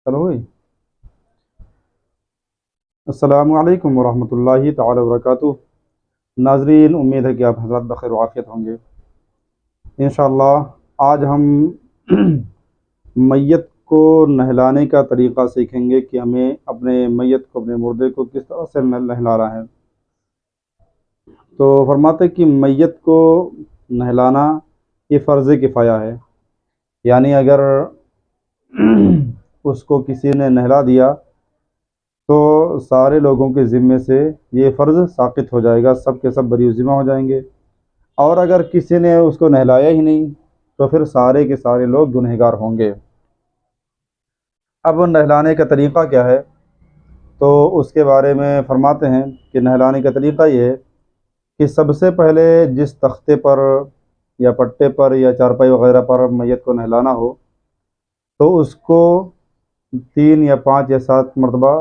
چلو بھائی، السلام علیکم ورحمۃ اللہ تعالی وبرکاتہ۔ ناظرین، امید ہے کہ آپ حضرات بخیر و عافیت ہوں گے انشاءاللہ۔ آج ہم میت کو نہلانے کا طریقہ سیکھیں گے کہ ہمیں اپنے میت کو، اپنے مردے کو کس طرح سے نہلانا ہے۔ تو فرماتے کہ میت کو نہلانا یہ فرض کفایہ ہے، یعنی اگر اس کو کسی نے نہلا دیا تو سارے لوگوں کے ذمے سے یہ فرض ساقط ہو جائے گا، سب کے سب بری ذمہ ہو جائیں گے۔ اور اگر کسی نے اس کو نہلایا ہی نہیں تو پھر سارے کے سارے لوگ گنہگار ہوں گے۔ اب نہلانے کا طریقہ کیا ہے، تو اس کے بارے میں فرماتے ہیں کہ نہلانے کا طریقہ یہ ہے کہ سب سے پہلے جس تختے پر یا پٹے پر یا چارپائی وغیرہ پر میت کو نہلانا ہو تو اس کو 3 یا 5 یا 7 مرتبہ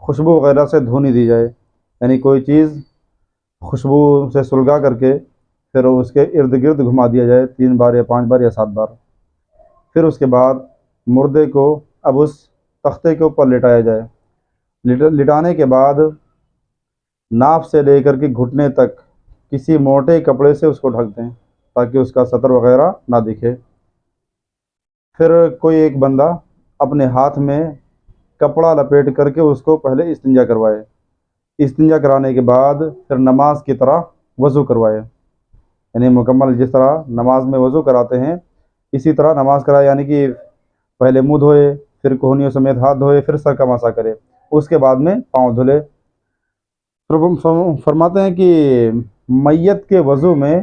خوشبو وغیرہ سے دھونی دی جائے، یعنی کوئی چیز خوشبو سے سلگا کر کے پھر اس کے ارد گرد گھما دیا جائے 3 بار یا 5 بار یا 7 بار۔ پھر اس کے بعد مردے کو اب اس تختے کے اوپر لٹایا جائے۔ لٹانے کے بعد ناف سے لے کر کے گھٹنے تک کسی موٹے کپڑے سے اس کو ڈھک دیں تاکہ اس کا سطر وغیرہ نہ دکھے۔ پھر کوئی ایک بندہ اپنے ہاتھ میں کپڑا لپیٹ کر کے اس کو پہلے استنجا کروائے۔ استنجا کرانے کے بعد پھر نماز کی طرح وضو کروائے، یعنی مکمل جس طرح نماز میں وضو کراتے ہیں اسی طرح نماز کرائے، یعنی کہ پہلے منہ دھوئے، پھر کوہنیوں سمیت ہاتھ دھوئے، پھر سر کا مسح کرے، اس کے بعد میں پاؤں دھلے۔ فرماتے ہیں کہ میت کے وضو میں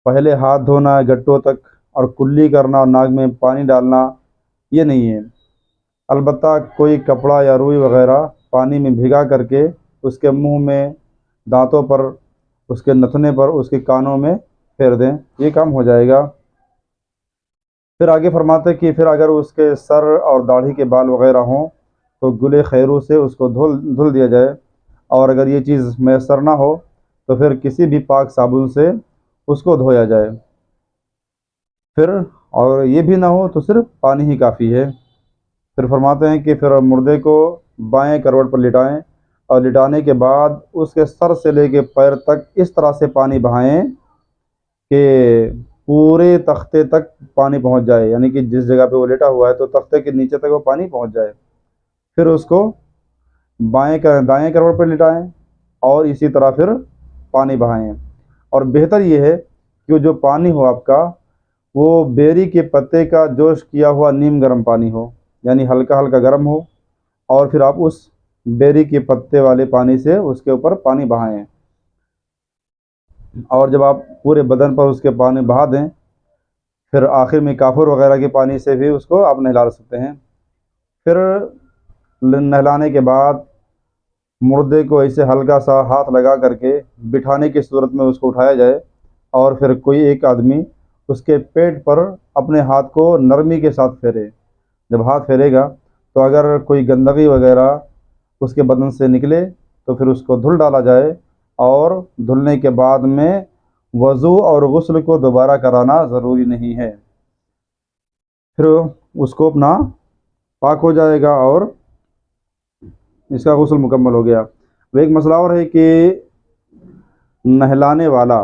پہلے ہاتھ دھونا گٹوں تک اور کلی کرنا اور ناک میں پانی ڈالنا یہ نہیں ہے، البتہ کوئی کپڑا یا روئی وغیرہ پانی میں بھگا کر کے اس کے منہ میں، دانتوں پر، اس کے نتنے پر، اس کے کانوں میں پھیر دیں، یہ کام ہو جائے گا۔ پھر آگے فرماتے کہ پھر اگر اس کے سر اور داڑھی کے بال وغیرہ ہوں تو گلے خیرو سے اس کو دھل دیا جائے، اور اگر یہ چیز میسر نہ ہو تو پھر کسی بھی پاک صابن سے اس کو دھویا جائے۔ پھر اور یہ بھی نہ ہو تو صرف پانی ہی کافی ہے۔ پھر فرماتے ہیں کہ پھر مردے کو بائیں کروٹ پر لٹائیں اور لٹانے کے بعد اس کے سر سے لے کے پیر تک اس طرح سے پانی بہائیں کہ پورے تختے تک پانی پہنچ جائے، یعنی کہ جس جگہ پہ وہ لیٹا ہوا ہے تو تختے کے نیچے تک وہ پانی پہنچ جائے۔ پھر اس کو دائیں کروٹ پر لٹائیں اور اسی طرح پھر پانی بہائیں، اور بہتر یہ ہے کہ جو پانی ہو آپ کا وہ بیری کے پتے کا جوش کیا ہوا نیم گرم پانی ہو، یعنی ہلکا ہلکا گرم ہو، اور پھر آپ اس بیری کے پتے والے پانی سے اس کے اوپر پانی بہائیں، اور جب آپ پورے بدن پر اس کے پانی بہا دیں پھر آخر میں کافور وغیرہ کے پانی سے بھی اس کو آپ نہلا سکتے ہیں۔ پھر نہلانے کے بعد مردے کو ایسے ہلکا سا ہاتھ لگا کر کے بٹھانے کی صورت میں اس کو اٹھایا جائے، اور پھر کوئی ایک آدمی اس کے پیٹ پر اپنے ہاتھ کو نرمی کے ساتھ پھیرے۔ جب ہاتھ پھیرے گا تو اگر کوئی گندگی وغیرہ اس کے بدن سے نکلے تو پھر اس کو دھل ڈالا جائے، اور دھلنے کے بعد میں وضو اور غسل کو دوبارہ کرانا ضروری نہیں ہے، پھر اس کو اپنا پاک ہو جائے گا اور اس کا غسل مکمل ہو گیا۔ وہ ایک مسئلہ اور ہے کہ نہلانے والا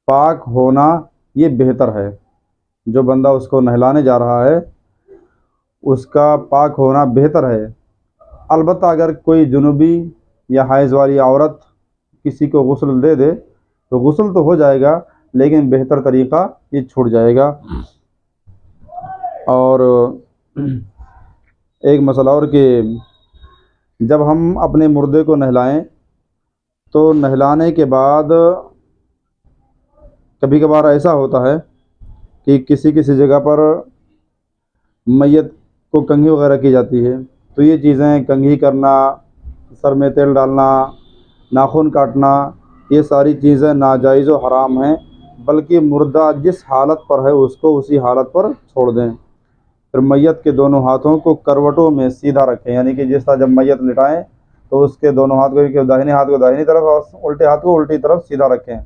پاک ہونا یہ بہتر ہے، جو بندہ اس کو نہلانے جا رہا ہے اس کا پاک ہونا بہتر ہے۔ البتہ اگر کوئی جنوبی یا حیض والی عورت کسی کو غسل دے دے تو غسل تو ہو جائے گا لیکن بہتر طریقہ یہ چھوٹ جائے گا۔ اور ایک مسئلہ اور کہ جب ہم اپنے مردے کو نہلائیں تو نہلانے کے بعد کبھی کبھار ایسا ہوتا ہے کہ کسی کسی جگہ پر میت کو کنگھی وغیرہ کی جاتی ہے، تو یہ چیزیں کنگھی کرنا، سر میں تیل ڈالنا، ناخن کاٹنا، یہ ساری چیزیں ناجائز و حرام ہیں، بلکہ مردہ جس حالت پر ہے اس کو اسی حالت پر چھوڑ دیں۔ پھر میت کے دونوں ہاتھوں کو کروٹوں میں سیدھا رکھیں، یعنی کہ جس طرح جب میت لٹائیں تو اس کے دونوں ہاتھ کو، داہنے ہاتھ کو داہنی طرف اور الٹے ہاتھ کو الٹی طرف سیدھا رکھیں۔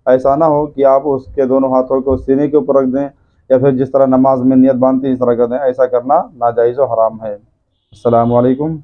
ایسا نہ ہو کہ آپ اس کے دونوں ہاتھوں کو سینے کے اوپر رکھ دیں یا پھر جس طرح نماز میں نیت باندھتی ہے اس طرح کرتے ہیں، ایسا کرنا ناجائز و حرام ہے۔ السلام علیکم۔